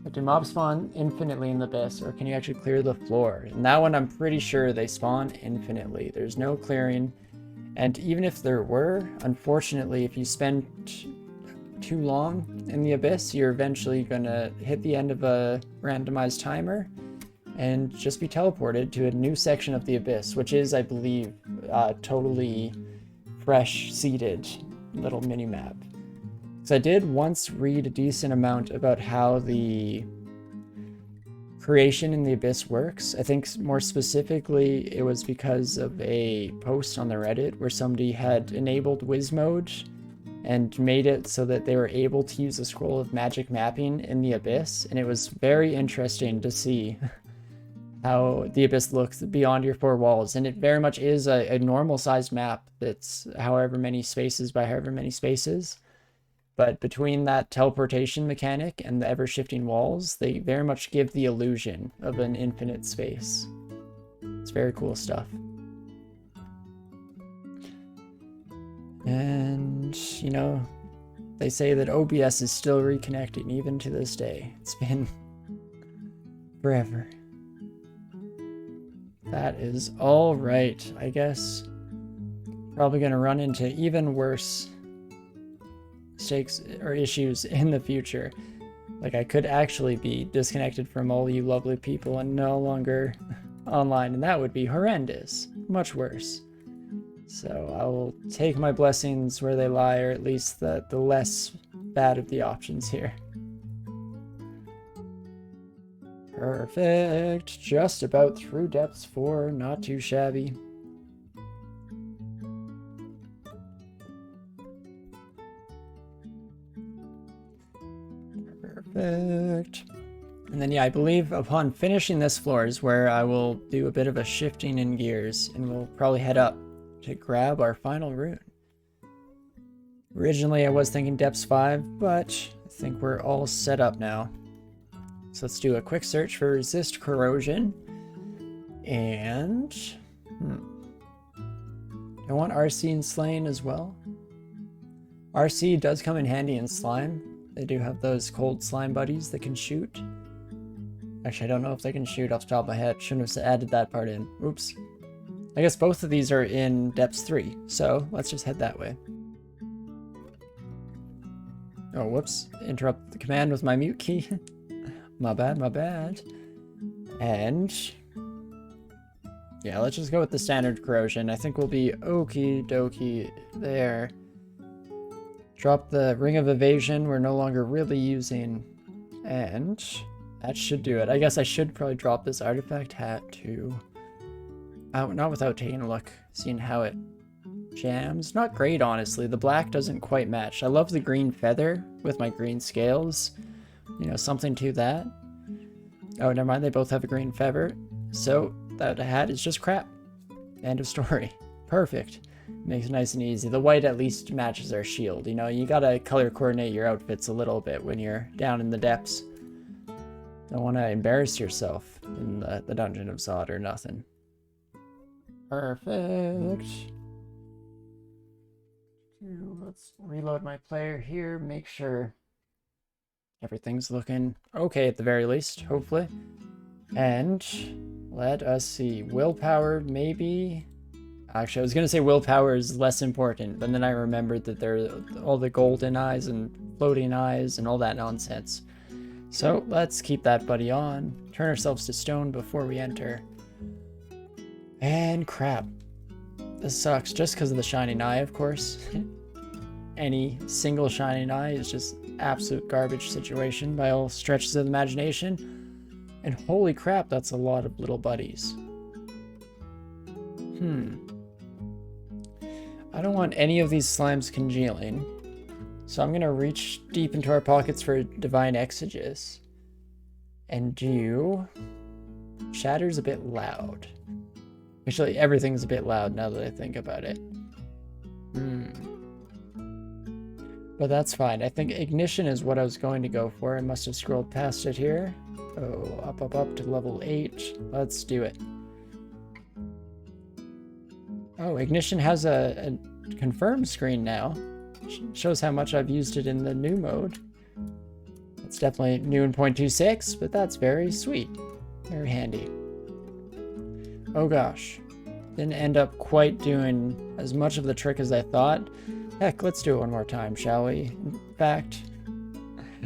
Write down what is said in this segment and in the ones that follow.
But do mobs spawn infinitely in the abyss, or can you actually clear the floor? And that one I'm pretty sure they spawn infinitely. There's no clearing. And even if there were, unfortunately, if you spend too long in the abyss, you're eventually gonna hit the end of a randomized timer and just be teleported to a new section of the abyss, which is, I believe, totally fresh seeded little mini map. So I did once read a decent amount about how the creation in the abyss works. I think more specifically it was because of a post on the Reddit where somebody had enabled Wiz mode and made it so that they were able to use the scroll of magic mapping in the abyss, and it was very interesting to see how the abyss looks beyond your four walls. And it very much is a normal sized map that's however many spaces by however many spaces. But between that teleportation mechanic and the ever-shifting walls, they very much give the illusion of an infinite space. It's very cool stuff. And, you know, they say that OBS is still reconnecting even to this day. It's been forever. That is all right, I guess. Probably gonna run into even worse mistakes or issues in the future. Like, I could actually be disconnected from all you lovely people and no longer online, and that would be horrendous. Much worse. So I will take my blessings where they lie, or at least the less bad of the options here. Perfect. Just about through depths 4. Not too shabby. Perfect. And then, yeah, I believe upon finishing this floor is where I will do a bit of a shifting in gears, and we'll probably head up to grab our final rune. Originally, I was thinking depths 5, but I think we're all set up now. So let's do a quick search for resist corrosion. And I want RC and Slain as well. RC does come in handy in slime. They do have those cold slime buddies that can shoot. Actually, I don't know if they can shoot off the top of my head. Shouldn't have added that part in. Oops. I guess both of these are in depths 3, so let's just head that way. Oh, whoops. Interrupt the command with my mute key. My bad, my bad. And yeah, let's just go with the standard corrosion. I think we'll be okie dokie there. Drop the Ring of Evasion we're no longer really using, and that should do it. I guess I should probably drop this artifact hat too. Not without taking a look, seeing how it jams. Not great, honestly. The black doesn't quite match. I love the green feather with my green scales. You know, something to that. Oh, never mind. They both have a green feather. So that hat is just crap. End of story. Perfect. Makes it nice and easy. The white at least matches our shield. You know, you gotta color coordinate your outfits a little bit when you're down in the depths. Don't want to embarrass yourself in the Dungeon of Zot or nothing. Perfect. Let's reload my player here. Make sure everything's looking okay at the very least, hopefully. And let us see. Willpower, maybe. Actually, I was going to say willpower is less important, but then I remembered that there are all the golden eyes and floating eyes and all that nonsense. So let's keep that buddy on. Turn ourselves to stone before we enter. And crap. This sucks just because of the shining eye, of course. Any single shining eye is just absolute garbage situation by all stretches of the imagination. And holy crap, that's a lot of little buddies. I don't want any of these slimes congealing, so I'm gonna reach deep into our pockets for Divine Exegesis and do Shatter's a bit loud. Actually, everything's a bit loud now that I think about it. But that's fine. I think Ignition is what I was going to go for. I must have scrolled past it here. Oh, up to level 8. Let's do it. Oh, Ignition has a confirm screen now. Shows how much I've used it in the new mode. It's definitely new in 0.26, but that's very sweet. Very handy. Oh gosh. Didn't end up quite doing as much of the trick as I thought. Heck, let's do it one more time, shall we? In fact,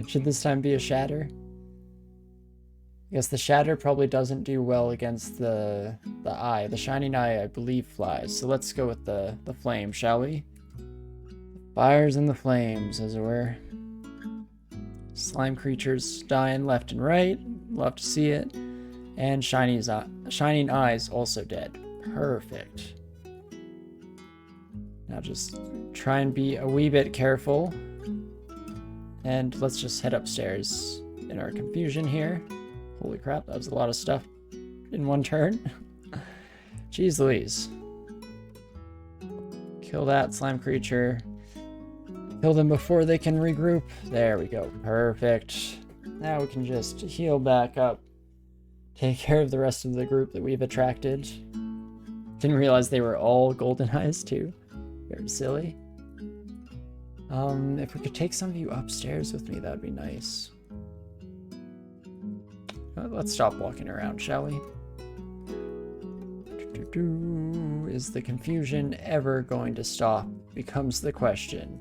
should this time be a shatter? I guess the shatter probably doesn't do well against the eye. The shining eye, I believe, flies. So let's go with the flame, shall we? Fires and the flames, as it were. Slime creatures dying left and right. Love to see it. And shining eyes also dead. Perfect. Now just try and be a wee bit careful. And let's just head upstairs in our confusion here. Holy crap, that was a lot of stuff in one turn. Jeez Louise. Kill that slime creature. Kill them before they can regroup. There we go. Perfect. Now we can just heal back up. Take care of the rest of the group that we've attracted. Didn't realize they were all golden eyes too. Very silly. If we could take some of you upstairs with me, that would be nice. Let's stop walking around, shall we? Is the confusion ever going to stop? Becomes the question.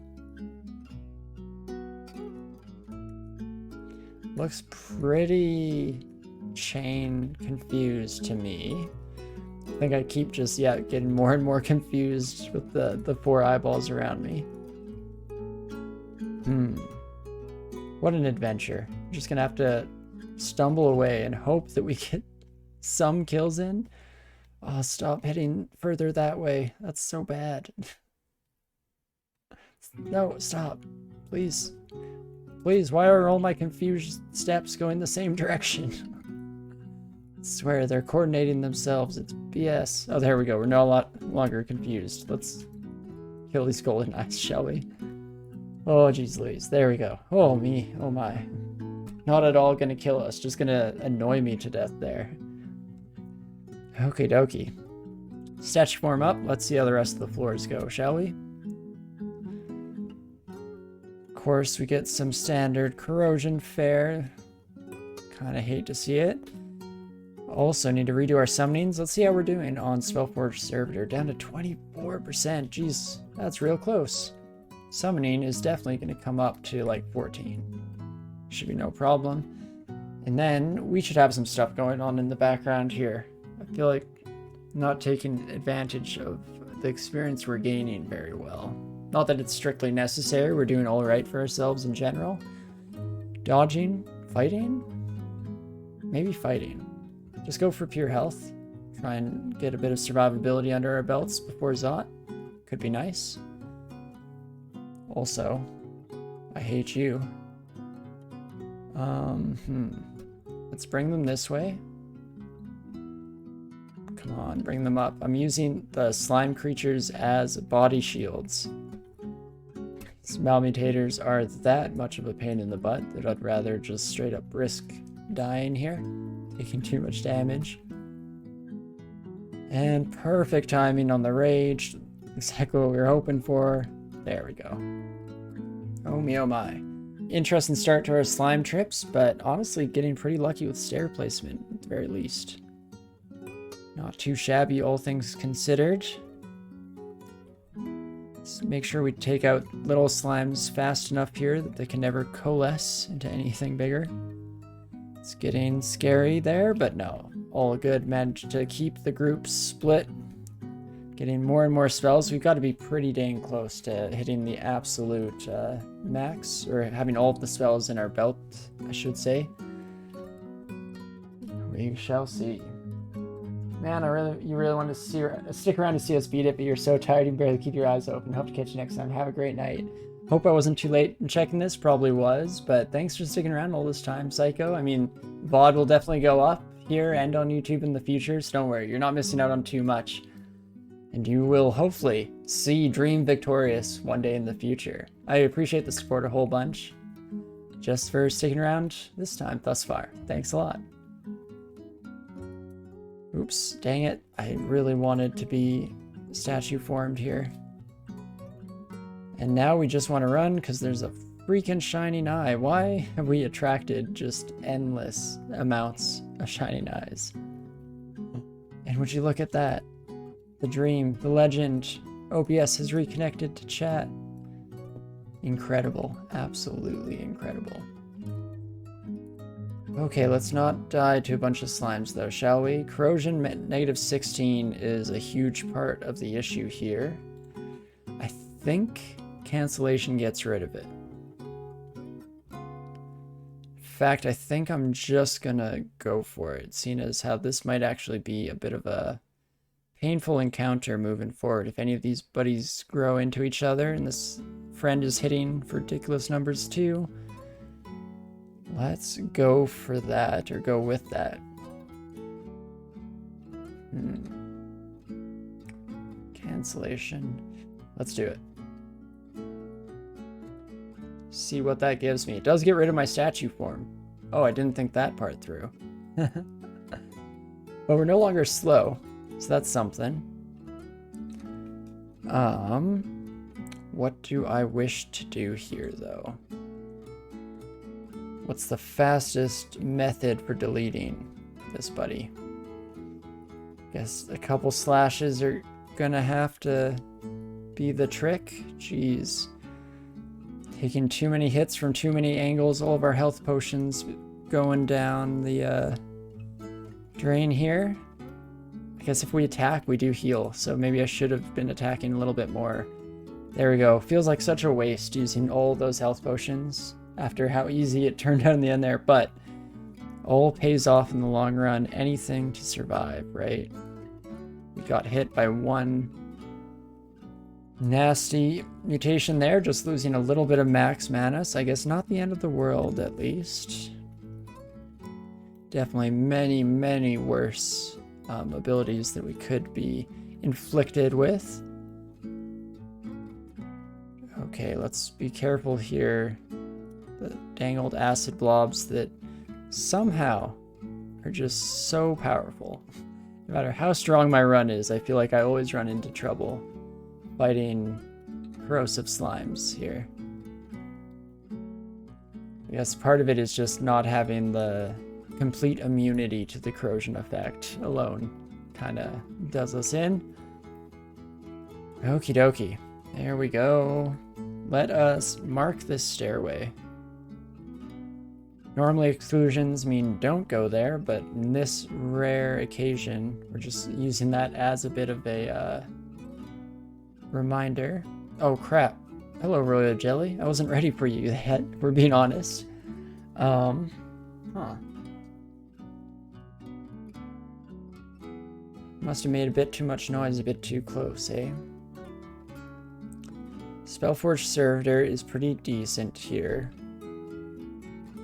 Looks pretty chain confused to me. I think I keep just, getting more and more confused with the 4 eyeballs around me. What an adventure. I'm just gonna have to stumble away and hope that we get some kills in. Oh, stop hitting further that way. That's so bad. No, stop. Please. Please, why are all my confused steps going the same direction? I swear, they're coordinating themselves. It's BS. Oh, there we go. We're no longer confused. Let's kill these golden eyes, shall we? Oh, geez Louise. There we go. Oh, me. Oh, my. Not at all gonna kill us. Just gonna annoy me to death there. Okie dokie. Statue form up. Let's see how the rest of the floors go, shall we? Of course, we get some standard corrosion fare. Kinda hate to see it. Also need to redo our summonings. Let's see how we're doing on Spellforge Servitor. Down to 24%. Jeez, that's real close. Summoning is definitely going to come up to like 14. Should be no problem. And then we should have some stuff going on in the background here. I feel like not taking advantage of the experience we're gaining very well. Not that it's strictly necessary. We're doing all right for ourselves in general. Dodging? Fighting? Maybe fighting. Just go for pure health. Try and get a bit of survivability under our belts before Zot. Could be nice. Also, I hate you. Let's bring them this way. Come on, bring them up. I'm using the slime creatures as body shields. These malmutators are that much of a pain in the butt that I'd rather just straight up risk dying here. Taking too much damage. And perfect timing on the rage. Exactly what we were hoping for. There we go. Oh me, oh my. Interesting start to our slime trips, but honestly getting pretty lucky with stair placement at the very least. Not too shabby, all things considered. Let's make sure we take out little slimes fast enough here that they can never coalesce into anything bigger. It's getting scary there, but no. All good. Managed to keep the group split. Getting more and more spells. We've got to be pretty dang close to hitting the absolute max, or having all of the spells in our belt, I should say. We shall see. Man, you really want to stick around to see us beat it, but you're so tired you can barely keep your eyes open. Hope to catch you next time. Have a great night. Hope I wasn't too late in checking this. Probably was, but thanks for sticking around all this time, Psycho. I mean, VOD will definitely go up here and on YouTube in the future, so don't worry. You're not missing out on too much. And you will hopefully see Dream victorious one day in the future. I appreciate the support a whole bunch. Just for sticking around this time thus far. Thanks a lot. Oops, dang it. I really wanted to be statue formed here. And now we just want to run because there's a freaking shining eye. Why have we attracted just endless amounts of shining eyes? And would you look at that? The dream, the legend. OBS has reconnected to chat. Incredible. Absolutely incredible. Okay, let's not die to a bunch of slimes though, shall we? Corrosion -16 is a huge part of the issue here. I think cancellation gets rid of it. In fact, I think I'm just gonna go for it, seeing as how this might actually be a bit of a painful encounter moving forward. If any of these buddies grow into each other and this friend is hitting for ridiculous numbers too, let's go for that, or go with that. Cancellation. Let's do it. See what that gives me. It does get rid of my statue form. Oh, I didn't think that part through. But we're no longer slow, so that's something. What do I wish to do here, though? What's the fastest method for deleting this buddy? Guess a couple slashes are gonna have to be the trick. Jeez. Taking too many hits from too many angles, all of our health potions going down the drain here. I guess if we attack, we do heal, so maybe I should have been attacking a little bit more. There we go. Feels like such a waste using all those health potions after how easy it turned out in the end there, but all pays off in the long run. Anything to survive, right? We got hit by one nasty mutation there, just losing a little bit of max mana, so I guess not the end of the world, at least. Definitely many, many worse abilities that we could be inflicted with. Okay, let's be careful here. The dang old acid blobs that somehow are just so powerful. No matter how strong my run is, I feel like I always run into trouble fighting corrosive slimes here. I guess part of it is just not having the complete immunity to the corrosion effect alone. Kinda does us in. Okie dokie. There we go. Let us mark this stairway. Normally exclusions mean don't go there, but in this rare occasion, we're just using that as a bit of a reminder. Oh crap. Hello, Royal Jelly. I wasn't ready for you yet, we're being honest. Must have made a bit too much noise, a bit too close, eh? Spellforge Servitor is pretty decent here.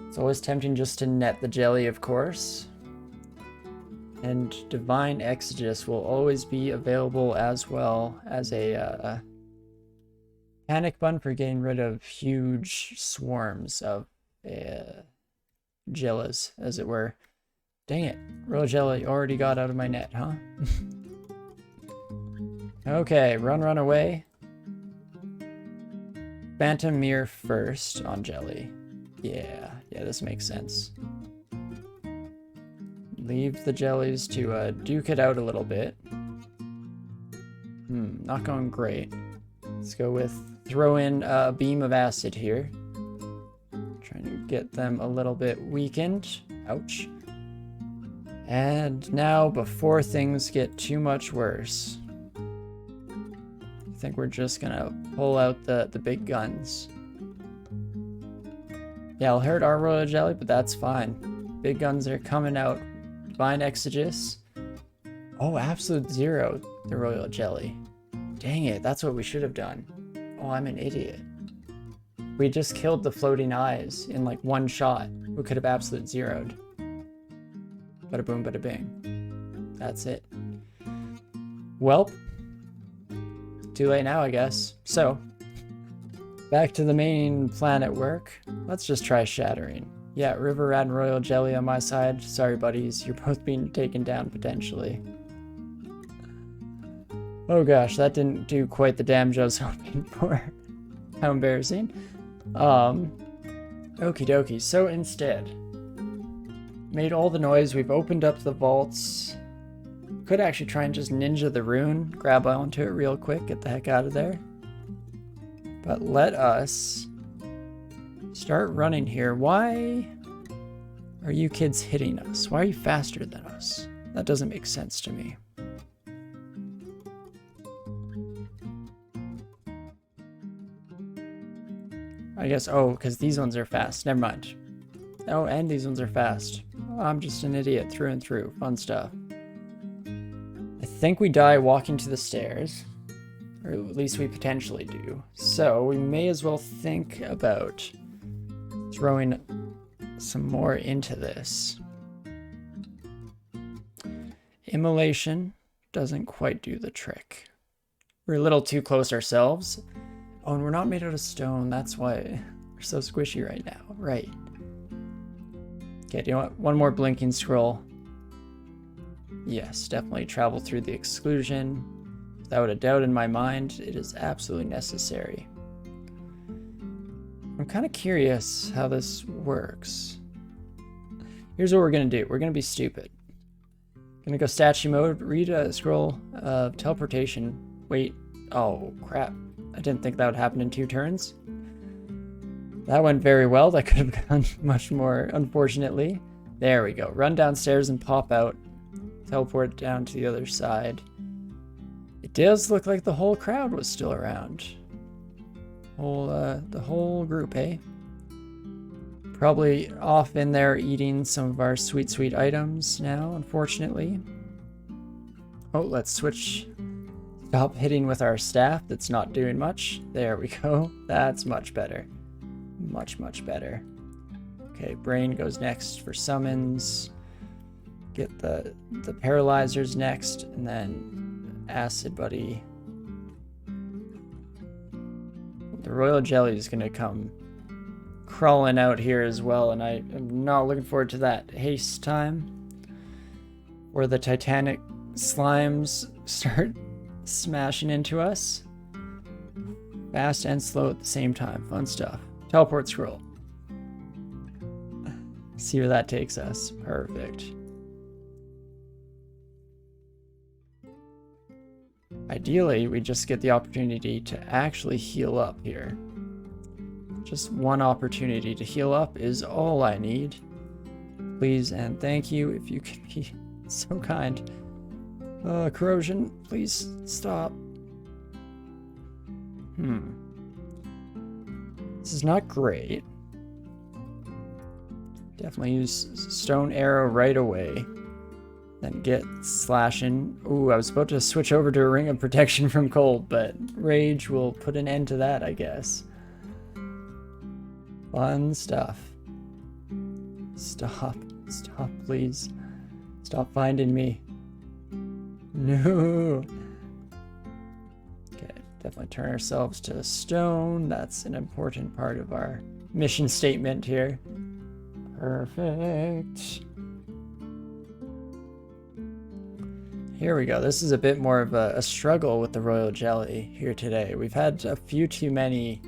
It's always tempting just to net the jelly, of course. And Divine Exodus will always be available as well as a panic button for getting rid of huge swarms of Jellas, as it were. Dang it, Royal Jelly already got out of my net, huh? Okay, run away. Phantom Mirror first on Jelly. Yeah, this makes sense. Leave the jellies to duke it out a little bit. Not going great. Let's go with throw in a beam of acid here. Trying to get them a little bit weakened. Ouch. And now, before things get too much worse, I think we're just gonna pull out the big guns. Yeah, I'll hurt our Royal Jelly, but that's fine. Big guns are coming out. Divine Exodus. Oh, Absolute Zero, the Royal Jelly. Dang it, that's what we should have done. Oh, I'm an idiot. We just killed the floating eyes in like one shot. We could have Absolute Zeroed. Bada boom, bada bing. That's it. Well, too late now, I guess. So, back to the main planet work. Let's just try shattering. Yeah, River Rat and Royal Jelly on my side. Sorry, buddies. You're both being taken down, potentially. Oh gosh, that didn't do quite the damage I was hoping for. How embarrassing. Okie dokie. So instead, made all the noise. We've opened up the vaults. Could actually try and just ninja the rune, grab onto it real quick, get the heck out of there. But let us start running here. Why are you kids hitting us? Why are you faster than us? That doesn't make sense to me. I guess, oh, because these ones are fast. Never mind. Oh, and these ones are fast. Oh, I'm just an idiot through and through. Fun stuff. I think we die walking to the stairs. Or at least we potentially do. So we may as well think about throwing some more into this. Immolation doesn't quite do the trick. We're a little too close ourselves. Oh, and we're not made out of stone. That's why we're so squishy right now. Right. Okay, do you know what? One more blinking scroll. Yes, definitely travel through the exclusion. Without a doubt in my mind, it is absolutely necessary. I'm kind of curious how this works. Here's what we're going to do. We're going to be stupid. Gonna go statue mode, read a scroll of teleportation. Wait, oh crap. I didn't think that would happen in 2 turns. That went very well. That could have gone much more, unfortunately. There we go. Run downstairs and pop out. Teleport down to the other side. It does look like the whole crowd was still around. The whole group, eh? Probably off in there eating some of our sweet, sweet items now, unfortunately. Oh, let's switch. Stop hitting with our staff. That's not doing much. There we go. That's much better. Much, much better. Okay, Brain goes next for summons. Get the paralyzers next, and then Acid Buddy. The Royal Jelly is going to come crawling out here as well, and I am not looking forward to that. Haste time, where the Titanic slimes start smashing into us. Fast and slow at the same time. Fun stuff. Teleport scroll. See where that takes us. Perfect. Ideally, we just get the opportunity to actually heal up here. Just one opportunity to heal up is all I need. Please and thank you if you could be so kind. Corrosion, please stop. This is not great. Definitely use Stone Arrow right away. Then get slashing. Ooh, I was about to switch over to a Ring of Protection from Cold, but Rage will put an end to that, I guess. Fun stuff. Stop. Stop, please. Stop finding me. No. Okay, definitely turn ourselves to stone. That's an important part of our mission statement here. Perfect. Here we go. This is a bit more of a struggle with the Royal Jelly here today. We've had a few too many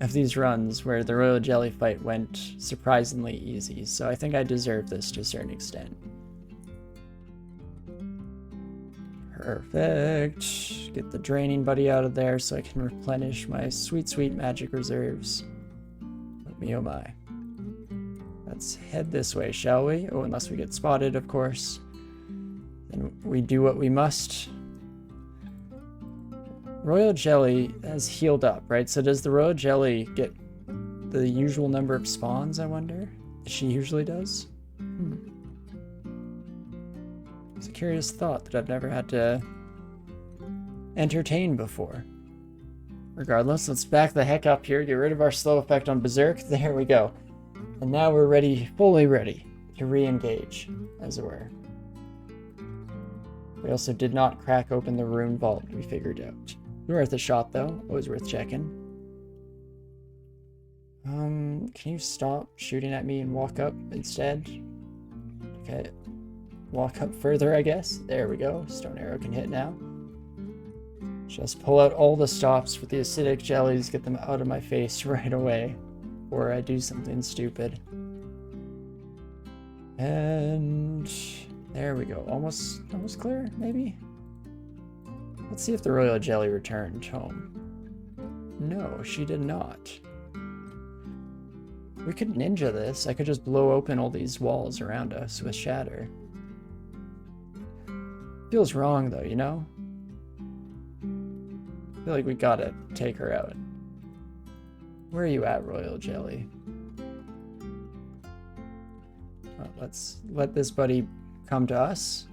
of these runs where the Royal Jelly fight went surprisingly easy, so I think I deserve this to a certain extent. Perfect. Get the Draining Buddy out of there so I can replenish my sweet, sweet magic reserves. Oh me, oh my. Let's head this way, shall we? Oh, unless we get spotted, of course. Then we do what we must. Royal Jelly has healed up, right? So does the Royal Jelly get the usual number of spawns, I wonder? She usually does? It's a curious thought that I've never had to entertain before. Regardless, let's back the heck up here, get rid of our slow effect on Berserk. There we go. And now we're ready, fully ready, to re-engage, as it were. We also did not crack open the rune vault, we figured out. Worth a shot, though. Always worth checking. Can you stop shooting at me and walk up instead? Okay. Walk up further, I guess. There we go. Stone Arrow can hit now. Just pull out all the stops with the acidic jellies, get them out of my face right away. before I do something stupid. And there we go. Almost clear, maybe? Let's see if the royal jelly returned home. No, she did not. We could ninja this. I could just blow open all these walls around us with shatter. Feels wrong though, you know? I feel like we gotta take her out. Where are you at, royal jelly? Well, let's let this buddy come to us.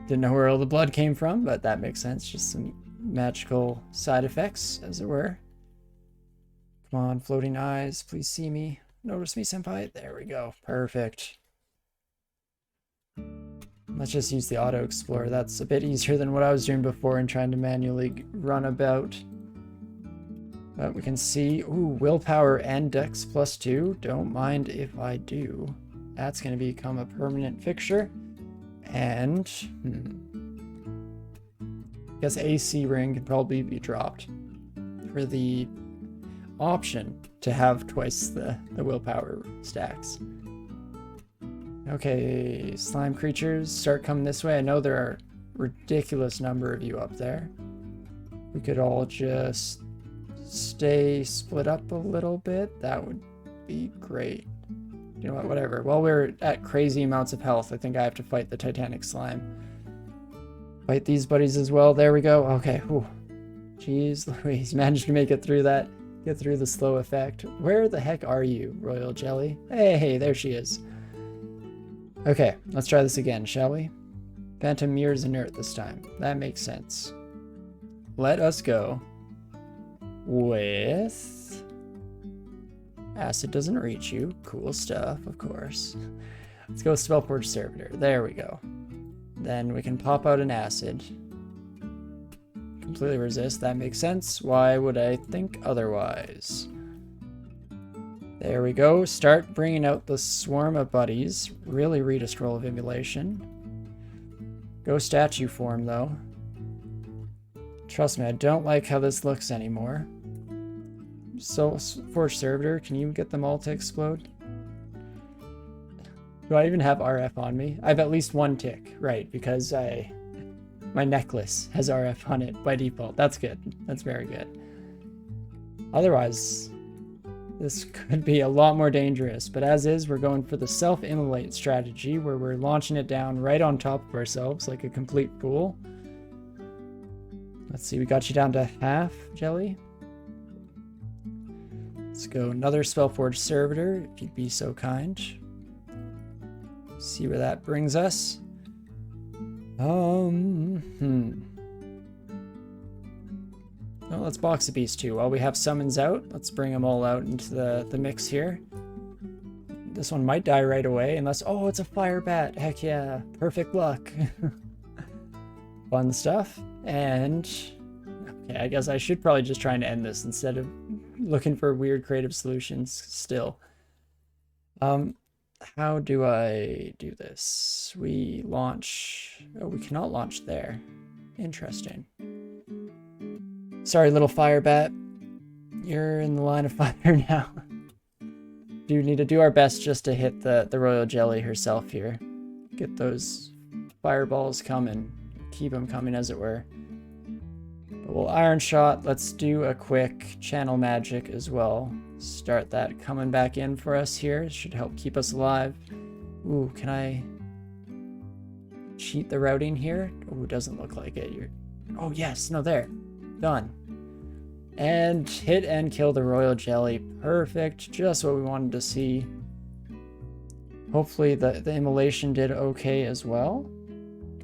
Didn't know where all the blood came from, but that makes sense. Just some magical side effects, as it were. Come on, floating eyes, please see me. Notice me, senpai. There we go. Perfect. Let's just use the auto explorer. That's a bit easier than what I was doing before and trying to manually run about. But we can see, ooh, willpower and dex +2. Don't mind if I do. That's going to become a permanent fixture. And, I guess AC ring could probably be dropped for the option to have twice the willpower stacks. Okay, slime creatures, start coming this way. I know there are a ridiculous number of you up there. We could all just stay split up a little bit. That would be great. You know what, whatever. While we're at crazy amounts of health, I think I have to fight the Titanic slime. Fight these buddies as well. There we go. Okay. Whew. Jeez Louise, managed to make it through that. Get through the slow effect. Where the heck are you, royal jelly? Hey, there she is. Okay, let's try this again, shall we? Phantom mirrors inert this time. That makes sense. Let us go with... Acid doesn't reach you. Cool stuff, of course. Let's go with Spellforge Servitor. There we go. Then we can pop out an acid. Completely resist. That makes sense. Why would I think otherwise? There we go. Start bringing out the swarm of buddies. Really read a scroll of immolation. Go statue form, though. Trust me, I don't like how this looks anymore. So, Forge Servitor, can you get them all to explode? Do I even have RF on me? I have at least one tick, right, because my necklace has RF on it by default. That's good. That's very good. Otherwise, this could be a lot more dangerous, but as is, we're going for the self-immolate strategy, where we're launching it down right on top of ourselves like a complete fool. Let's see, we got you down to half, Jelly. Let's go another Spellforge Servitor, if you'd be so kind. See where that brings us. Oh, let's box the beast too. While we have summons out, let's bring them all out into the mix here. This one might die right away, unless... Oh, it's a fire bat. Heck yeah. Perfect luck. Fun stuff. And... Okay, I guess I should probably just try and end this instead of looking for weird creative solutions still. How do I do this? We launch... Oh, we cannot launch there. Interesting. Sorry, little fire bat. You're in the line of fire now. Do need to do our best just to hit the royal jelly herself here. Get those fireballs coming. Keep them coming, as it were. But we'll iron shot. Let's do a quick channel magic as well. Start that coming back in for us here. Should help keep us alive. Ooh, can I cheat the routing here? Oh, doesn't look like it. Oh, yes. No, there. Done. And hit and kill the royal jelly. Perfect. Just what we wanted to see. Hopefully the immolation did okay as well.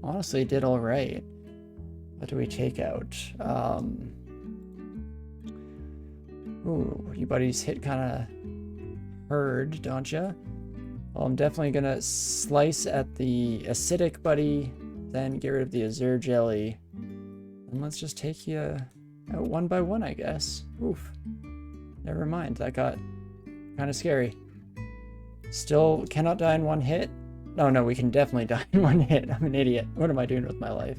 Honestly, it did all right. What do we take out? Ooh, you buddies hit kind of hard, don't ya? Well, I'm definitely gonna slice at the acidic buddy, then get rid of the azure jelly. And let's just take you out one by one, I guess. Oof. Never mind, that got kind of scary. Still cannot die in one hit? No, we can definitely die in one hit. I'm an idiot. What am I doing with my life?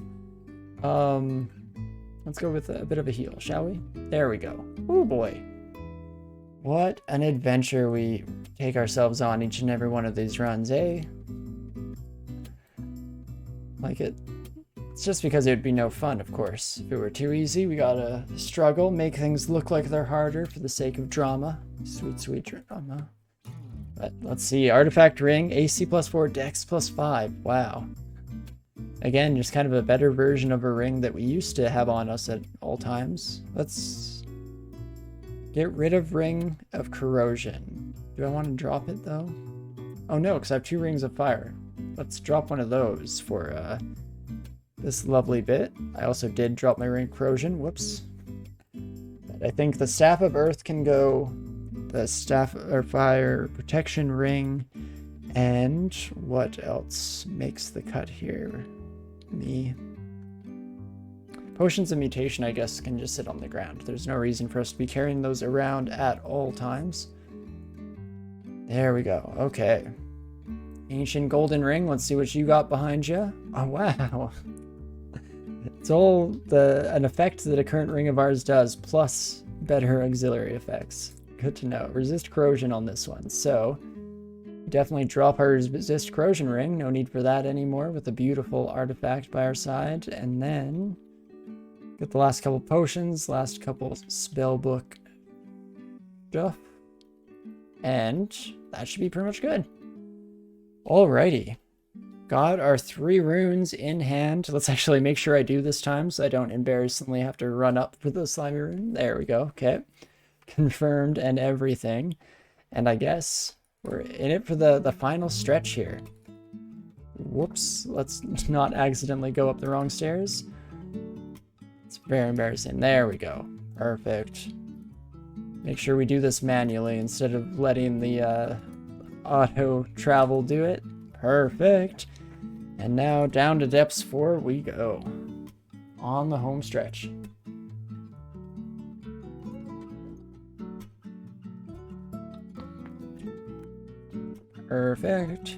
Let's go with a bit of a heal, shall we? There we go. Oh boy. What an adventure we take ourselves on each and every one of these runs, eh? Like it's just because it would be no fun, of course. If it were too easy, we gotta struggle, make things look like they're harder for the sake of drama. Sweet, sweet drama. But let's see, Artifact Ring, AC +4, Dex +5. Wow. Again, just kind of a better version of a ring that we used to have on us at all times. Let's get rid of Ring of Corrosion. Do I want to drop it though? Oh no, because I have 2 Rings of Fire. Let's drop one of those for this lovely bit. I also did drop my Ring of Corrosion. Whoops. But I think the Staff of Earth can go. The Staff of Fire Protection Ring. And what else makes the cut here? Me. Potions of Mutation, I guess, can just sit on the ground. There's no reason for us to be carrying those around at all times. There we go. Okay. Ancient Golden Ring. Let's see what you got behind you. Oh, wow. It's all an effect that a current ring of ours does, plus better auxiliary effects. Good to know. Resist corrosion on this one. So, definitely drop our resist corrosion ring. No need for that anymore with a beautiful artifact by our side. And then get the last couple potions, last couple spellbook stuff. And that should be pretty much good. Alrighty. Got our 3 runes in hand. Let's actually make sure I do this time so I don't embarrassingly have to run up for the slimy rune. There we go. Okay. Confirmed and everything. And I guess we're in it for the final stretch here. Whoops. Let's not accidentally go up the wrong stairs. It's very embarrassing. There we go. Perfect. Make sure we do this manually instead of letting the auto travel do it. Perfect. And now down to depths 4 we go. On the home stretch. Perfect.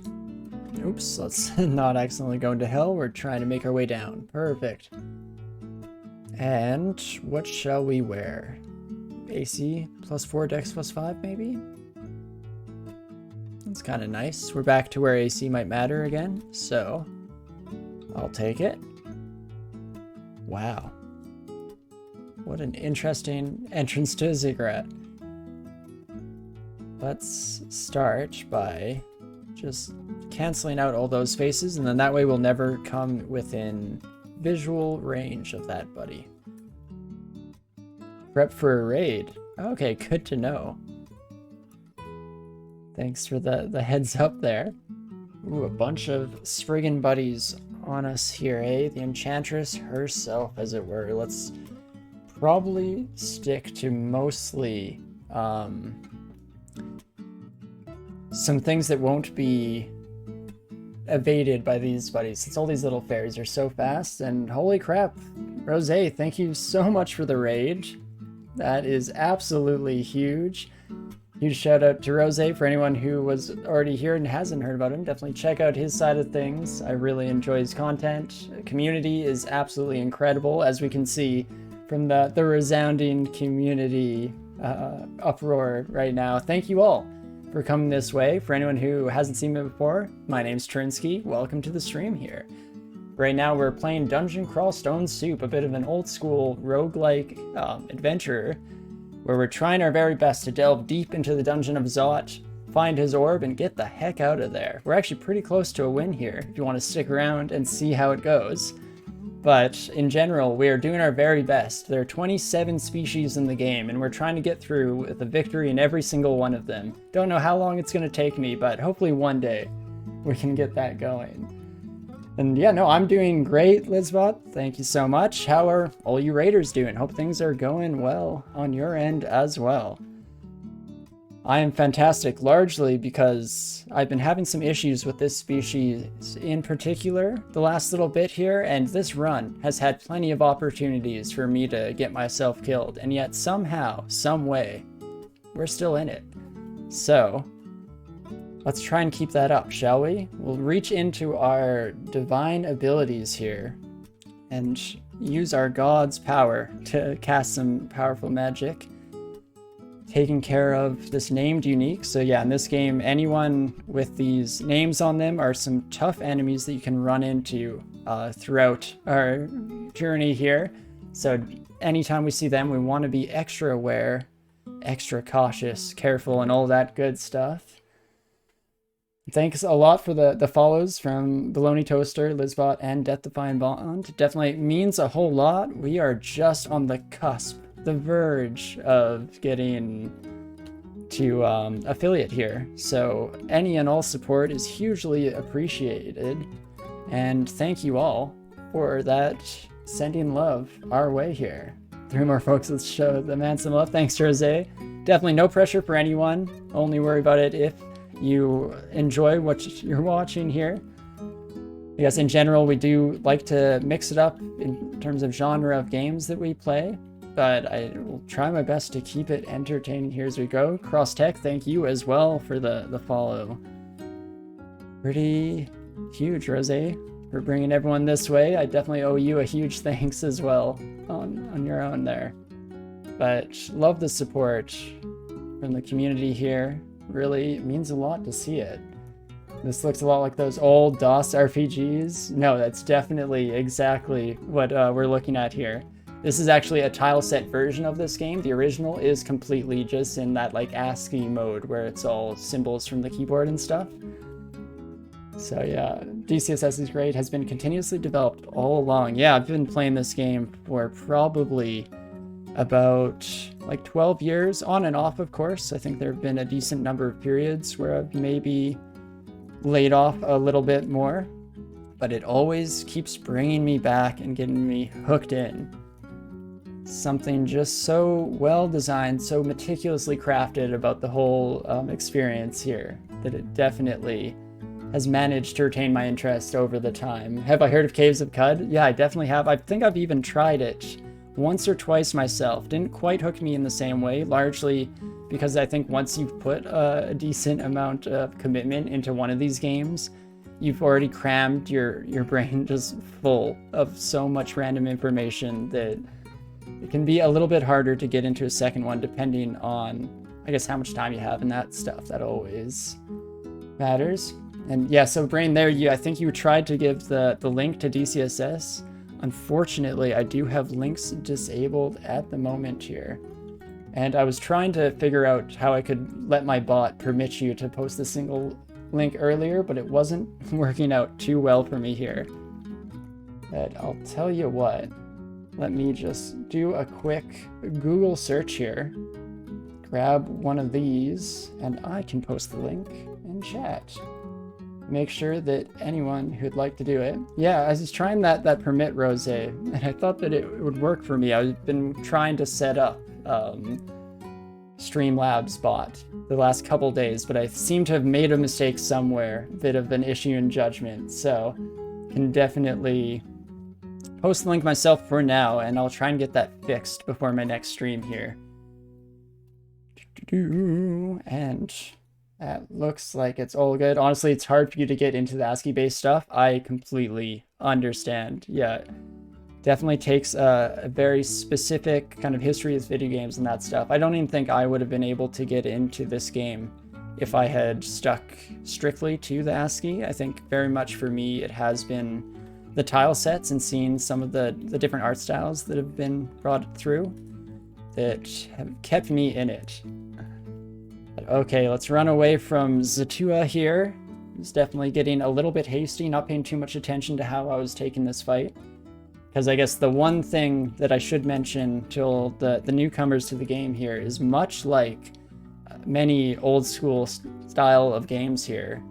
Oops, let's not accidentally go into hell. We're trying to make our way down. Perfect. And what shall we wear? AC +4, Dex +5 maybe? That's kind of nice. We're back to where AC might matter again, so I'll take it. Wow. What an interesting entrance to a ziggurat. Let's start by just canceling out all those faces, and then that way we'll never come within visual range of that buddy. Prep for a raid. Okay, good to know. Thanks for the heads up there. Ooh, a bunch of Spriggan buddies on us here, eh? The Enchantress herself, as it were. Let's probably stick to mostly some things that won't be evaded by these buddies, since all these little fairies are so fast. And holy crap, Rose, thank you so much for the raid. That is absolutely huge. Huge shout out to Rose. For anyone who was already here and hasn't heard about him, definitely check out his side of things. I really enjoy his content. The community is absolutely incredible, as we can see from the resounding community uproar right now. Thank you all for coming this way. For anyone who hasn't seen me before, my name's Torinski. Welcome to the stream here. Right now we're playing Dungeon Crawl Stone Soup, a bit of an old school roguelike adventure where we're trying our very best to delve deep into the Dungeon of Zot, find his orb, and get the heck out of there. We're actually pretty close to a win here, if you want to stick around and see how it goes. But in general, we are doing our very best. There are 27 species in the game, and we're trying to get through with a victory in every single one of them. Don't know how long it's going to take me, but hopefully one day we can get that going. And yeah, no, I'm doing great, Lizbot. Thank you so much. How are all you raiders doing? Hope things are going well on your end as well. I am fantastic, largely because I've been having some issues with this species in particular the last little bit here, and this run has had plenty of opportunities for me to get myself killed, and yet somehow, some way, we're still in it. So let's try and keep that up, shall we? We'll reach into our divine abilities here and use our god's power to cast some powerful magic. taking care of this named unique. So yeah, in this game, anyone with these names on them are some tough enemies that you can run into throughout our journey here. So anytime we see them, we want to be extra aware, extra cautious, careful, and all that good stuff. Thanks a lot for the follows from Baloney Toaster, Lizbot, and Death Defying Bond. Definitely means a whole lot. We are just on the cusp, the verge of getting to affiliate here. So any and all support is hugely appreciated. And thank you all for that, sending love our way here. 3 more folks, let's show the man some love. Thanks, Jose. Definitely no pressure for anyone. Only worry about it if you enjoy what you're watching here. I guess in general, we do like to mix it up in terms of genre of games that we play, but I will try my best to keep it entertaining here as we go. Cross Tech, thank you as well for the follow. Pretty huge, Rose, for bringing everyone this way. I definitely owe you a huge thanks as well on your own there. But love the support from the community here. Really means a lot to see it. This looks a lot like those old DOS RPGs. No, that's definitely exactly what we're looking at here. This is actually a tile set version of this game. The original is completely just in that like ASCII mode where it's all symbols from the keyboard and stuff. So yeah, DCSS is great, has been continuously developed all along. Yeah, I've been playing this game for probably about like 12 years, on and off, of course. I think there have been a decent number of periods where I've maybe laid off a little bit more, but it always keeps bringing me back and getting me hooked in. Something just so well designed, so meticulously crafted about the whole experience here that it definitely has managed to retain my interest over the time. Have I heard of Caves of Cud? Yeah, I definitely have. I think I've even tried it once or twice myself. Didn't quite hook me in the same way, largely because I think once you've put a decent amount of commitment into one of these games, you've already crammed your brain just full of so much random information that it can be a little bit harder to get into a second one depending on, I guess, how much time you have and that stuff. That always matters. And yeah, so Brain, there, I think you tried to give the link to DCSS. Unfortunately, I do have links disabled at the moment here. And I was trying to figure out how I could let my bot permit you to post a single link earlier, but it wasn't working out too well for me here. But I'll tell you what, let me just do a quick Google search here, grab one of these, and I can post the link in chat. Make sure that anyone who'd like to do it. Yeah, I was trying that permit rose, and I thought that it would work for me. I've been trying to set up Streamlabs bot the last couple days, but I seem to have made a mistake somewhere, a bit of an issue in judgment. So can definitely post the link myself for now, and I'll try and get that fixed before my next stream here. And that looks like it's all good. Honestly, it's hard for you to get into the ASCII-based stuff. I completely understand. Yeah, definitely takes a very specific kind of history of video games and that stuff. I don't even think I would have been able to get into this game if I had stuck strictly to the ASCII. I think very much for me, it has been the tile sets and seeing some of the different art styles that have been brought through that have kept me in it. Okay, let's run away from Zatua here. He's definitely getting a little bit hasty, not paying too much attention to how I was taking this fight. Because I guess the one thing that I should mention to the newcomers to the game here is much like many old school style of games here,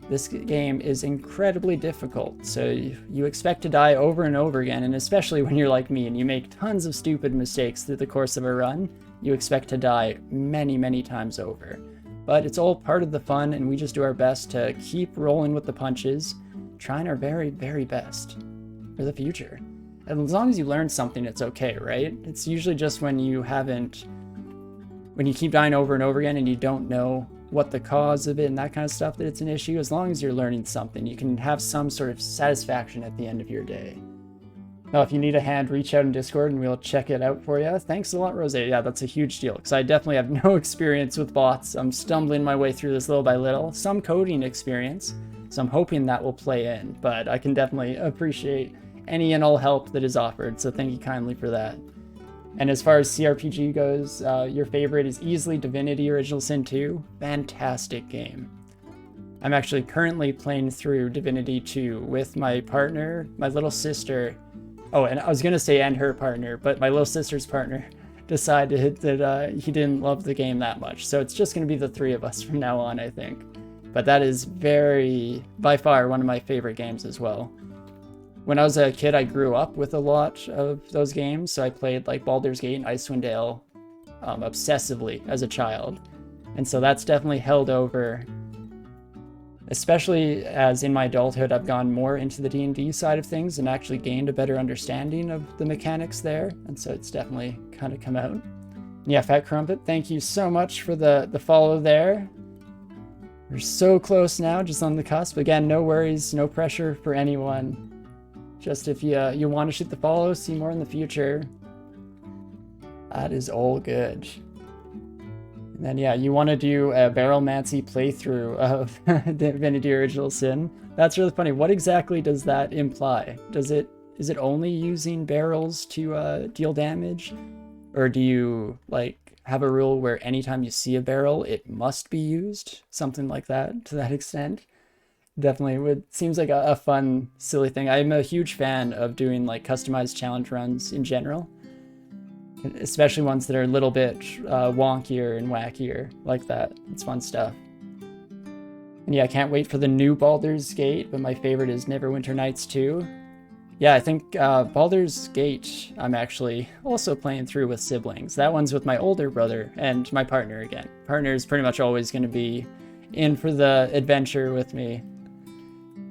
this game is incredibly difficult. So you expect to die over and over again, and especially when you're like me and you make tons of stupid mistakes through the course of a run, you expect to die many, many times over. But it's all part of the fun, and we just do our best to keep rolling with the punches, trying our very, very best for the future. And as long as you learn something, it's okay, right? It's usually just when you keep dying over and over again and you don't know what the cause of it and that kind of stuff, that it's an issue. As long as you're learning something, you can have some sort of satisfaction at the end of your day. No, if you need a hand, reach out in Discord and we'll check it out for you. Thanks a lot, Rose. Yeah, that's a huge deal, because I definitely have no experience with bots. I'm stumbling my way through this little by little. Some coding experience, so I'm hoping that will play in, but I can definitely appreciate any and all help that is offered, so thank you kindly for that. And as far as CRPG goes, your favorite is easily Divinity Original Sin 2. Fantastic game. I'm actually currently playing through Divinity 2 with my partner, my little sister. Oh, and I was going to say and her partner, but my little sister's partner decided that he didn't love the game that much. So it's just going to be the three of us from now on, I think. But that is by far, one of my favorite games as well. When I was a kid, I grew up with a lot of those games, so I played like Baldur's Gate and Icewind Dale obsessively as a child. And so that's definitely held over, especially as in my adulthood, I've gone more into the D&D side of things and actually gained a better understanding of the mechanics there. And so it's definitely kind of come out. Yeah, Fat Crumpet, thank you so much for the follow there. We're so close now, just on the cusp. Again, no worries, no pressure for anyone. Just if you want to shoot the follow, see more in the future, that is all good. And then yeah, you want to do a Barrelmancy playthrough of Divinity Original Sin. That's really funny. What exactly does that imply? Is it only using barrels to deal damage? Or do you like have a rule where anytime you see a barrel, it must be used? Something like that, to that extent. Definitely seems like a fun, silly thing. I'm a huge fan of doing like customized challenge runs in general, especially ones that are a little bit wonkier and wackier like that. It's fun stuff. And yeah, I can't wait for the new Baldur's Gate, but my favorite is Neverwinter Nights 2. Yeah, I think Baldur's Gate I'm actually also playing through with siblings. That one's with my older brother and my partner again. Partner is pretty much always going to be in for the adventure with me.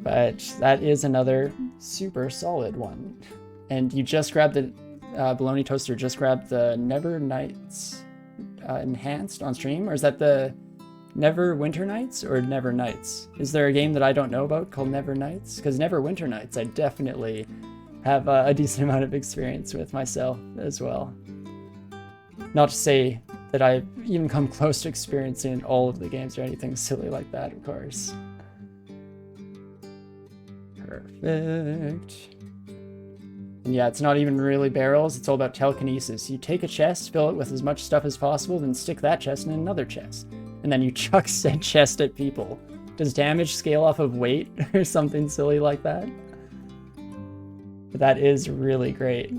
But that is another super solid one. And you just grabbed the Bologna Toaster, just grabbed the Never Nights Enhanced on stream? Or is that the Never Winter Nights or Never Nights? Is there a game that I don't know about called Never Nights? Because Never Winter Nights I definitely have a decent amount of experience with myself as well. Not to say that I've even come close to experiencing all of the games or anything silly like that, of course. Perfect. And yeah, it's not even really barrels, it's all about telekinesis. You take a chest, fill it with as much stuff as possible, then stick that chest in another chest. And then you chuck said chest at people. Does damage scale off of weight or something silly like that? But that is really great.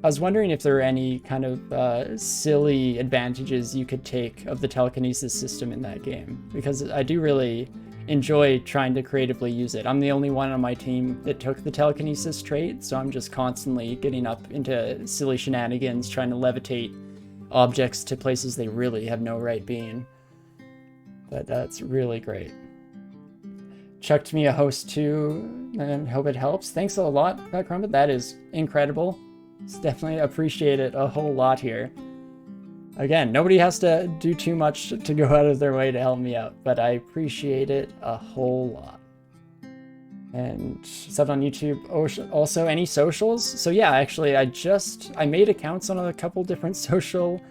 I was wondering if there were any kind of silly advantages you could take of the telekinesis system in that game, because I do really enjoy trying to creatively use it. I'm the only one on my team that took the telekinesis trait, so I'm just constantly getting up into silly shenanigans trying to levitate objects to places they really have no right being. But that's really great. Chucked me a host too, and hope it helps. Thanks a lot, Pat Crumpet. That is incredible. It's definitely appreciate it a whole lot here. Again, nobody has to do too much to go out of their way to help me out, but I appreciate it a whole lot. And stuff on YouTube. Also, any socials? So yeah, actually, I made accounts on a couple different social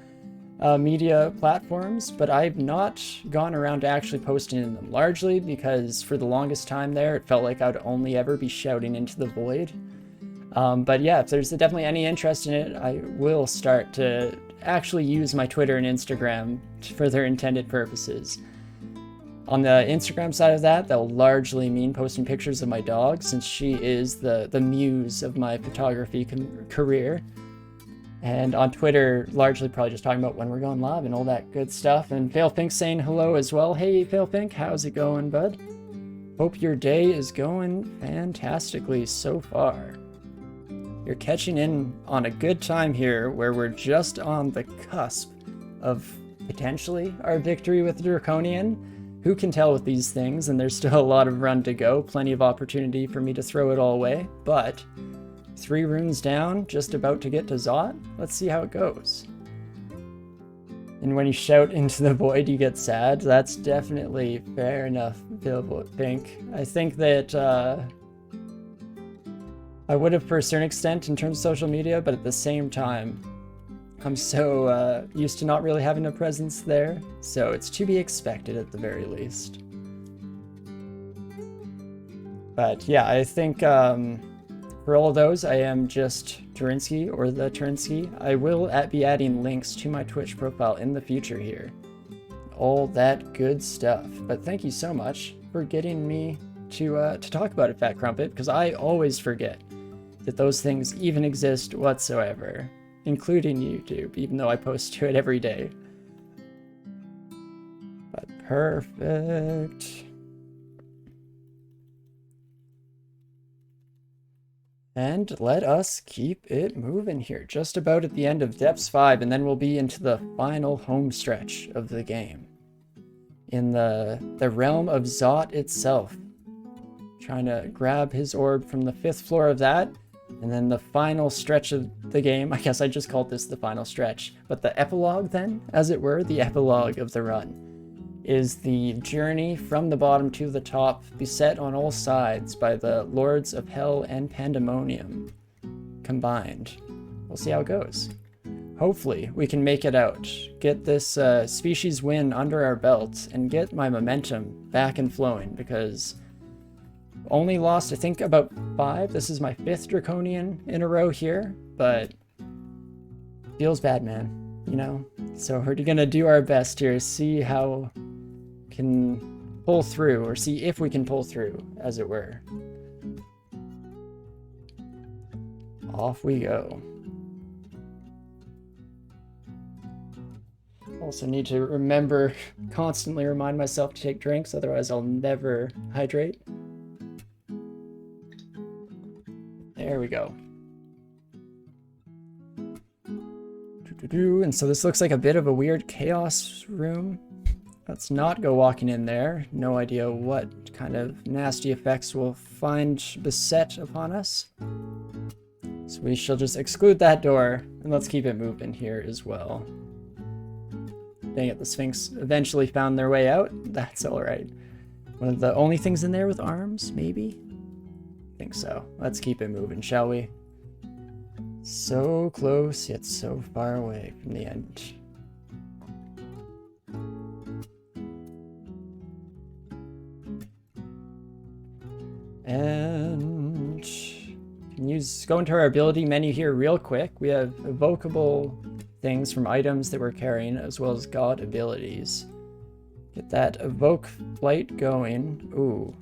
media platforms, but I've not gone around to actually posting in them, largely because for the longest time there, it felt like I'd only ever be shouting into the void. But yeah, if there's definitely any interest in it, I will start to actually use my Twitter and Instagram for their intended purposes. On the Instagram side of that, that'll largely mean posting pictures of my dog, since she is the muse of my photography career. And on Twitter, largely probably just talking about when we're going live and all that good stuff. And Failfink saying hello as well. Hey Failfink, how's it going, bud? Hope your day is going fantastically so far. You're catching in on a good time here where we're just on the cusp of potentially our victory with Draconian. Who can tell with these things, and there's still a lot of run to go, plenty of opportunity for me to throw it all away, but 3 runes down, just about to get to Zot. Let's see how it goes. And when you shout into the void, you get sad. That's definitely fair enough, Failfink. I think that I would have for a certain extent in terms of social media, but at the same time, I'm so used to not really having a presence there, so it's to be expected at the very least. But yeah, I think for all of those, I am just Torinski or the Torinski. I will be adding links to my Twitch profile in the future here. All that good stuff. But thank you so much for getting me to talk about it, Fat Crumpet, because I always forget that those things even exist whatsoever, including YouTube, even though I post to it every day. But perfect. And let us keep it moving here. Just about at the end of Depths 5, and then we'll be into the final home stretch of the game. In the realm of Zot itself. Trying to grab his orb from the 5th floor of that. And then the final stretch of the game. I guess I just called this the final stretch. But the epilogue then, as it were, the epilogue of the run, is the journey from the bottom to the top, beset on all sides by the Lords of Hell and Pandemonium combined. We'll see how it goes. Hopefully, we can make it out, get this species win under our belt, and get my momentum back and flowing, because only lost, I think, about 5. This is my 5th Draconian in a row here, but feels bad, man, you know? So we're gonna do our best here, see how can pull through, or see if we can pull through, as it were. Off we go. Also need to remember, constantly remind myself to take drinks, otherwise I'll never hydrate. There we go. And so this looks like a bit of a weird chaos room. Let's not go walking in there. No idea what kind of nasty effects we'll find beset upon us. So we shall just exclude that door, and let's keep it moving here as well. Dang it, the Sphinx eventually found their way out. That's alright. One of the only things in there with arms, maybe? I think so. Let's keep it moving, shall we? So close, yet so far away from the end. And can go into our ability menu here real quick. We have evocable things from items that we're carrying, as well as god abilities. Get that evoke flight going. Ooh.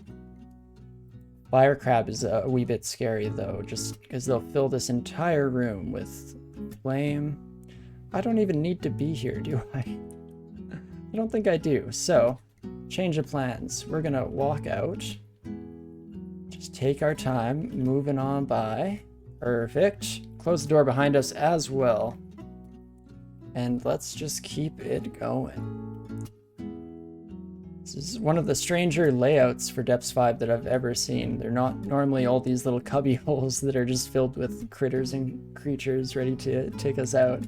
Fire crab is a wee bit scary though, just because they'll fill this entire room with flame. I don't even need to be here, do I? I don't think I do. So, change of plans. We're gonna walk out. Just take our time, moving on by. Perfect. Close the door behind us as well. And let's just keep it going. This is one of the stranger layouts for Depths 5 that I've ever seen. They're not normally all these little cubby holes that are just filled with critters and creatures ready to take us out.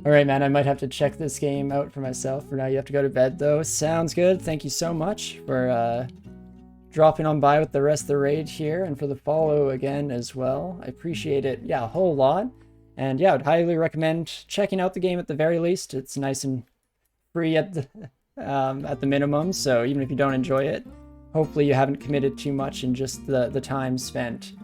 Alright, man, I might have to check this game out for myself. For now, you have to go to bed, though. Sounds good. Thank you so much for dropping on by with the rest of the raid here, and for the follow again as well. I appreciate it, yeah, a whole lot. And yeah, I'd highly recommend checking out the game at the very least. It's nice and free at the minimum, so even if you don't enjoy it, hopefully you haven't committed too much in just the time spent.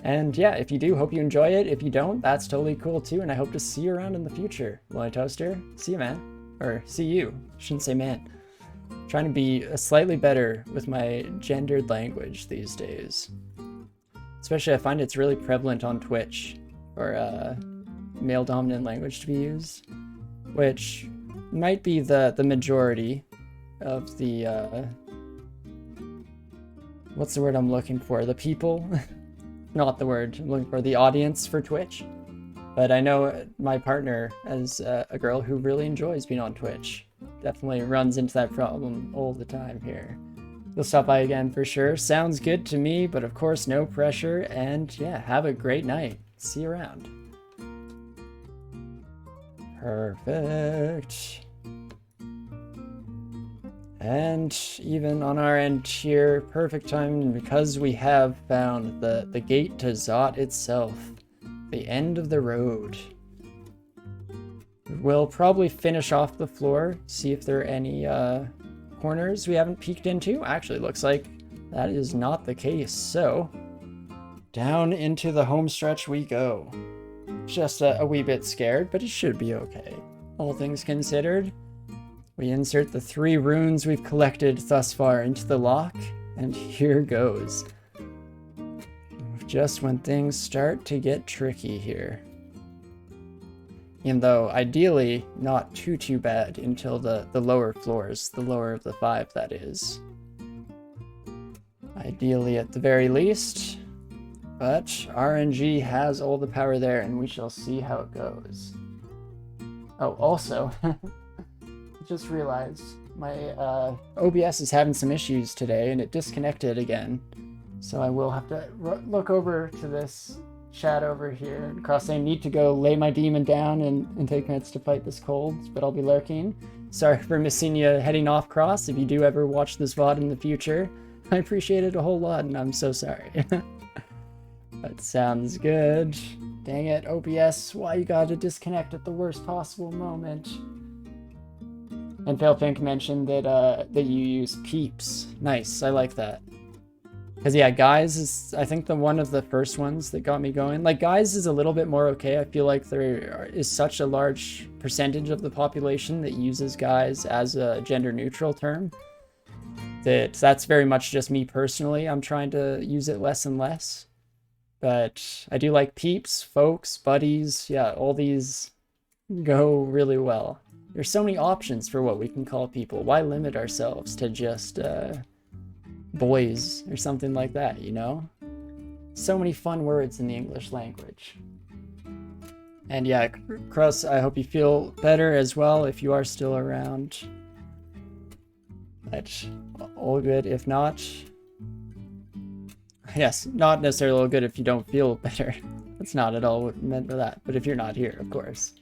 And yeah, if you do, hope you enjoy it. If you don't, that's totally cool too, and I hope to see you around in the future. Lonely Toaster, see you, man. Or see you, shouldn't say man. Trying to be slightly better with my gendered language these days. Especially I find it's really prevalent on Twitch for male dominant language to be used, which might be the majority of the what's the word I'm looking for? The people? Not the word I'm looking for, the audience for Twitch. But I know my partner, as a girl who really enjoys being on Twitch, definitely runs into that problem all the time here. You'll stop by again for sure. Sounds good to me, but of course no pressure. And yeah, have a great night. See you around. Perfect. And even on our end here, perfect time, because we have found the gate to Zot itself. The end of the road. We'll probably finish off the floor, see if there are any corners we haven't peeked into. Actually, looks like that is not the case. So, down into the home stretch we go. Just a wee bit scared, but it should be okay. All things considered. We insert the 3 runes we've collected thus far into the lock, and here goes. Just when things start to get tricky here. Even though, ideally, not too bad until the lower floors, the lower of the 5, that is. Ideally, at the very least. But RNG has all the power there, and we shall see how it goes. Oh, also, just realized my OBS is having some issues today, and it disconnected again. So I will have to look over to this chat over here and cross saying, need to go lay my demon down and take minutes to fight this cold, but I'll be lurking. Sorry for missing you heading off, Cross. If you do ever watch this VOD in the future, I appreciate it a whole lot, and I'm so sorry. That sounds good. Dang it, OBS, why you gotta disconnect at the worst possible moment? And Failpink mentioned that you use peeps. Nice, I like that. Because yeah, Guise is, I think, one of the first ones that got me going. Like, Guise is a little bit more okay. I feel like there is such a large percentage of the population that uses Guise as a gender-neutral term that's very much just me personally. I'm trying to use it less and less. But I do like peeps, folks, buddies. Yeah, all these go really well. There's so many options for what we can call people. Why limit ourselves to just boys or something like that, you know? So many fun words in the English language. And yeah, Cross, I hope you feel better as well if you are still around. But all good if not. Yes, not necessarily all good if you don't feel better. That's not at all meant for that. But if you're not here, of course.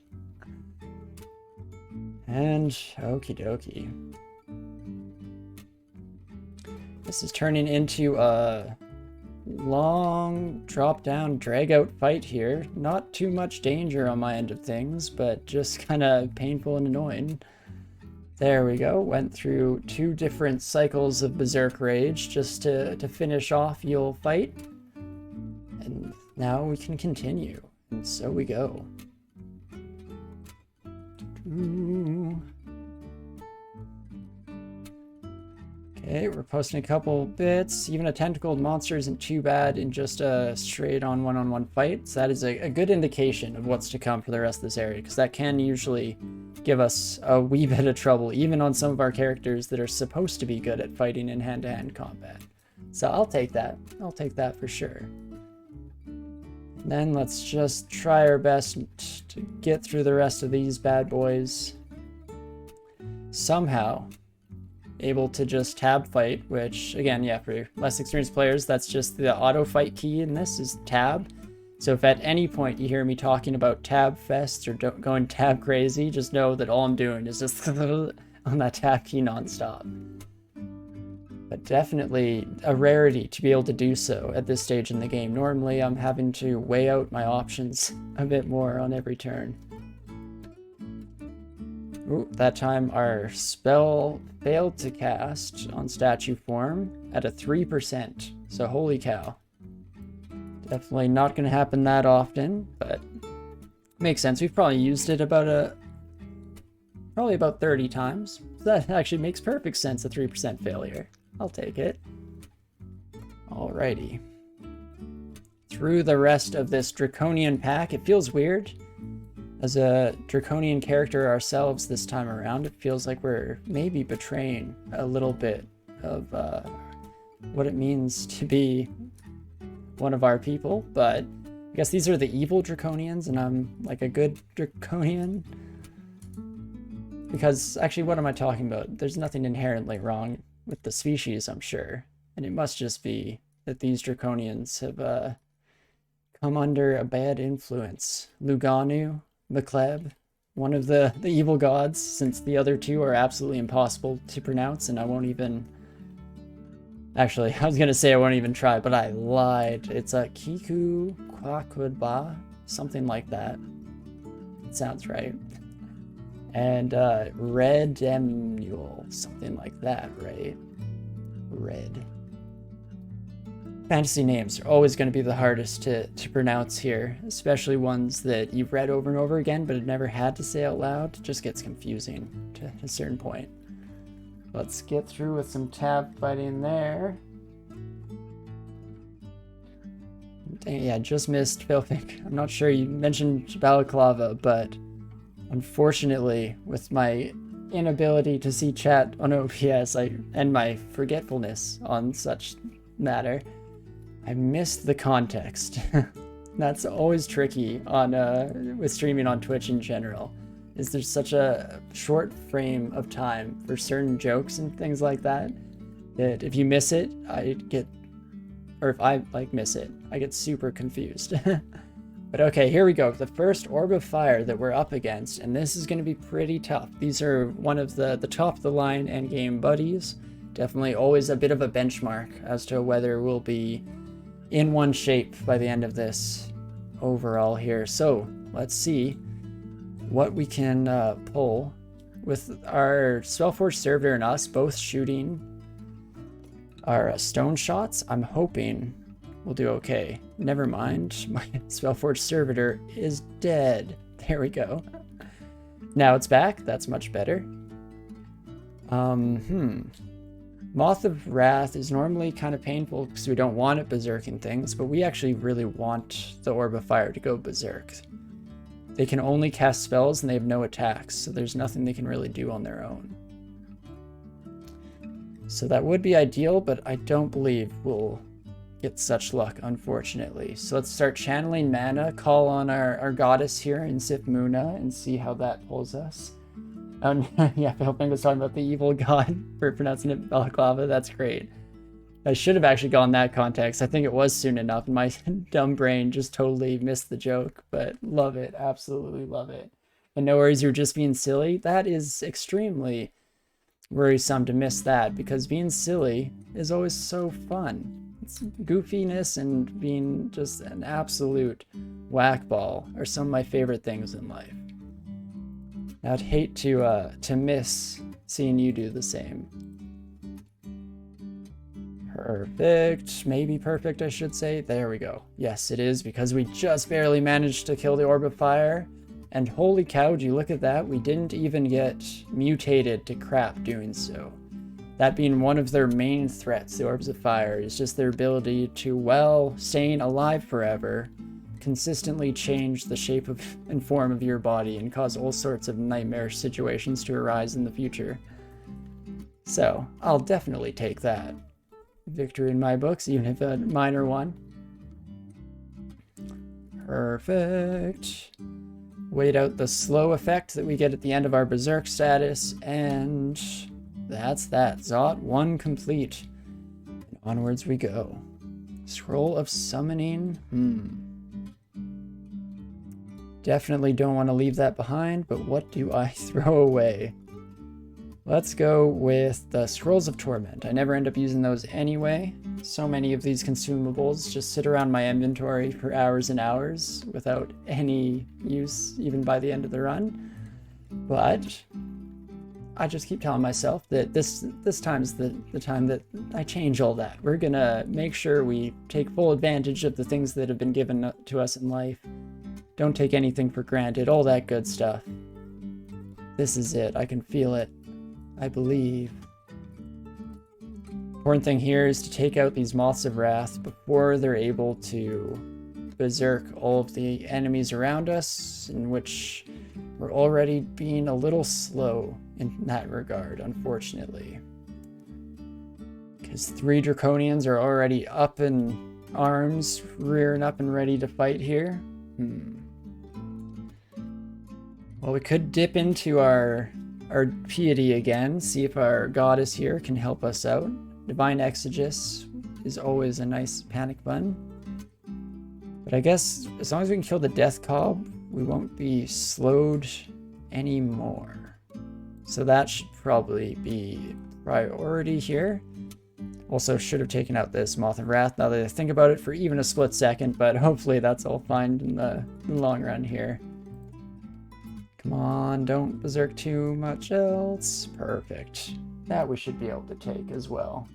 And okie dokie. This is turning into a long drop-down, drag-out fight here. Not too much danger on my end of things, but just kind of painful and annoying. There we go. Went through 2 different cycles of Berserk Rage just to finish off You'll Fight. And now we can continue. And so we go. Okay, we're posting a couple bits. Even a tentacled monster isn't too bad in just a straight-on one-on-one fight. So that is a good indication of what's to come for the rest of this area, because that can usually give us a wee bit of trouble, even on some of our characters that are supposed to be good at fighting in hand-to-hand combat. So I'll take that. I'll take that for sure. And then let's just try our best to get through the rest of these bad boys. Somehow able to just tab fight, which again, yeah, for less experienced players, that's just the auto fight key in this is tab. So if at any point you hear me talking about tab fest or going tab crazy, just know that all I'm doing is just on that tab key nonstop. But definitely a rarity to be able to do so at this stage in the game. Normally I'm having to weigh out my options a bit more on every turn. Ooh, that time our spell failed to cast on statue form at a 3%. So holy cow. Definitely not going to happen that often, but makes sense. We've probably used it about 30 times. So that actually makes perfect sense, a 3% failure. I'll take it. Alrighty. Through the rest of this Draconian pack, it feels weird. As a Draconian character ourselves this time around, it feels like we're maybe betraying a little bit of what it means to be one of our people, but I guess these are the evil Draconians and I'm like a good Draconian. Because actually, what am I talking about? There's nothing inherently wrong with the species, I'm sure. And it must just be that these Draconians have come under a bad influence. Luganu, McLeb, one of the evil gods, since the other two are absolutely impossible to pronounce, and I won't even... Actually, I was going to say I won't even try, but I lied. It's a Kiku Kwakudba, something like that. It sounds right. And Red Emuel, something like that, right? Red. Fantasy names are always going to be the hardest to pronounce here, especially ones that you've read over and over again but have never had to say out loud. It just gets confusing to a certain point. Let's get through with some tab fighting there. Dang, yeah, just missed Philfink. I'm not sure you mentioned Balaclava, but unfortunately, with my inability to see chat on OBS and my forgetfulness on such matter, I missed the context. That's always tricky on with streaming on Twitch in general. Is there's such a short frame of time for certain jokes and things like that that if you miss it, if I miss it, I get super confused. But okay, here we go. The first Orb of Fire that we're up against, and this is going to be pretty tough. These are one of the top of the line endgame buddies. Definitely always a bit of a benchmark as to whether we'll be in one shape by the end of this overall here. So let's see what we can pull with our Spellforge Servitor and us both shooting our stone shots. I'm hoping we'll do okay. Never mind, my Spellforge Servitor is dead. There we go. Now it's back. That's much better. Moth of Wrath is normally kind of painful because we don't want it berserking things, but we actually really want the Orb of Fire to go berserk. They can only cast spells and they have no attacks, so there's nothing they can really do on their own. So that would be ideal, but I don't believe we'll get such luck, unfortunately. So let's start channeling mana, call on our goddess here in Sifmuna, and see how that pulls us. Yeah, Philfink was talking about the evil god for pronouncing it Balaclava. That's great. I should have actually gone that context. I think it was soon enough, and my dumb brain just totally missed the joke, but love it. Absolutely love it. And no worries, you're just being silly. That is extremely worrisome to miss that, because being silly is always so fun. It's goofiness and being just an absolute whackball are some of my favorite things in life. I'd hate to miss seeing you do the same. Perfect. Maybe perfect, I should say. There we go. Yes, it is, because we just barely managed to kill the Orb of Fire. And holy cow, do you look at that? We didn't even get mutated to crap doing so. That being one of their main threats, the Orbs of Fire, is just their ability to, well, staying alive forever, consistently change the shape of and form of your body and cause all sorts of nightmare situations to arise in the future. So, I'll definitely take that. Victory in my books, even if a minor one. Perfect. Wait out the slow effect that we get at the end of our Berserk status, and that's that. Zot 1 complete. And onwards we go. Scroll of Summoning. Definitely don't want to leave that behind, but what do I throw away? Let's go with the Scrolls of Torment. I never end up using those anyway. So many of these consumables just sit around my inventory for hours and hours without any use, even by the end of the run. But I just keep telling myself that this time's the time that I change all that. We're gonna make sure we take full advantage of the things that have been given to us in life. Don't take anything for granted, all that good stuff. This is it. I can feel it. I believe. Important thing here is to take out these Moths of Wrath before they're able to berserk all of the enemies around us, in which we're already being a little slow in that regard, unfortunately. Because 3 Draconians are already up in arms, rearing up and ready to fight here. Well, we could dip into our piety again, see if our goddess here can help us out. Divine Exegesis is always a nice panic button. But I guess as long as we can kill the Death Cob, we won't be slowed anymore. So that should probably be priority here. Also should have taken out this Moth of Wrath now that I think about it for even a split second, but hopefully that's all fine in the long run here. Come on, don't berserk too much else. Perfect. That we should be able to take as well.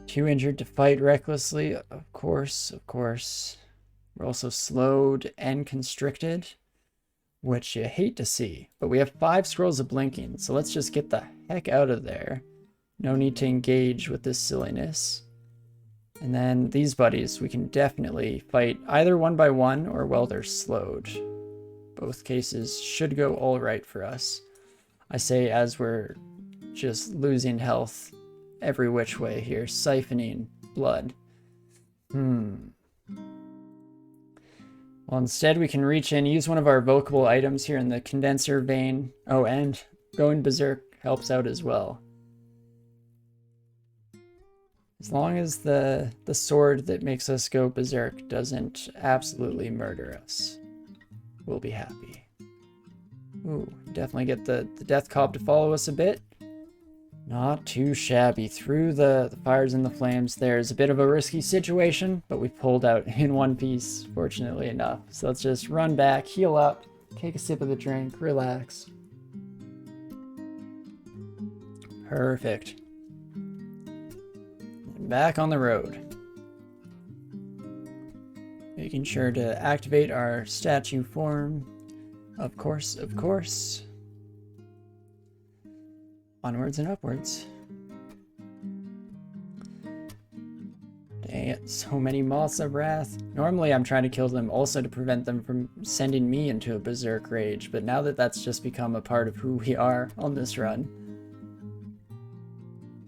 Too injured to fight recklessly, of course, of course. We're also slowed and constricted, which you hate to see. But we have 5 scrolls of blinking, so let's just get the heck out of there. No need to engage with this silliness. And then these buddies, we can definitely fight either 1 by 1 or while they're slowed. Both cases should go all right for us. I say as we're just losing health every which way here, siphoning blood. Well, instead we can reach in, use one of our evocable items here in the condenser vein. Oh, and going berserk helps out as well. As long as the sword that makes us go berserk doesn't absolutely murder us, we'll be happy. Ooh, definitely get the death cob to follow us a bit. Not too shabby. Through the fires and the flames, there's a bit of a risky situation, but we pulled out in one piece, fortunately enough. So let's just run back, heal up, take a sip of the drink, relax. Perfect. Back on the road. Making sure to activate our statue form. Of course, of course. Onwards and upwards. Dang it, so many Moths of Wrath. Normally I'm trying to kill them also to prevent them from sending me into a berserk rage, but now that that's just become a part of who we are on this run,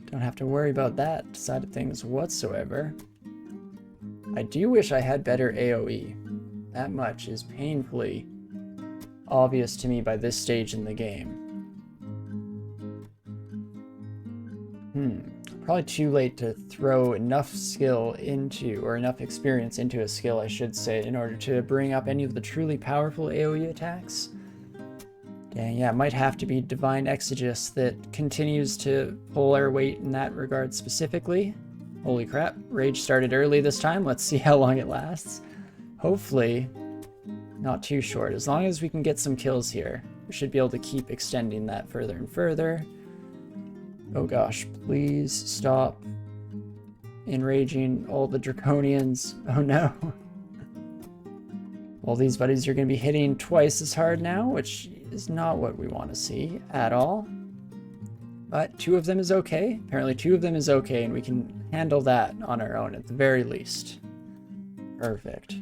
don't have to worry about that side of things whatsoever. I do wish I had better AoE. That much is painfully obvious to me by this stage in the game. Probably too late to throw enough skill into, or enough experience into a skill, I should say, in order to bring up any of the truly powerful AoE attacks. Dang, yeah, it might have to be Divine Exegesis that continues to pull our weight in that regard specifically. Holy crap, Rage started early this time. Let's see how long it lasts. Hopefully, not too short. As long as we can get some kills here, we should be able to keep extending that further and further. Oh gosh, please stop enraging all the Draconians. Oh no. All these buddies are going to be hitting twice as hard now, which is not what we want to see at all. But 2 of them is okay. Apparently 2 of them is okay, and we can handle that on our own at the very least. Perfect.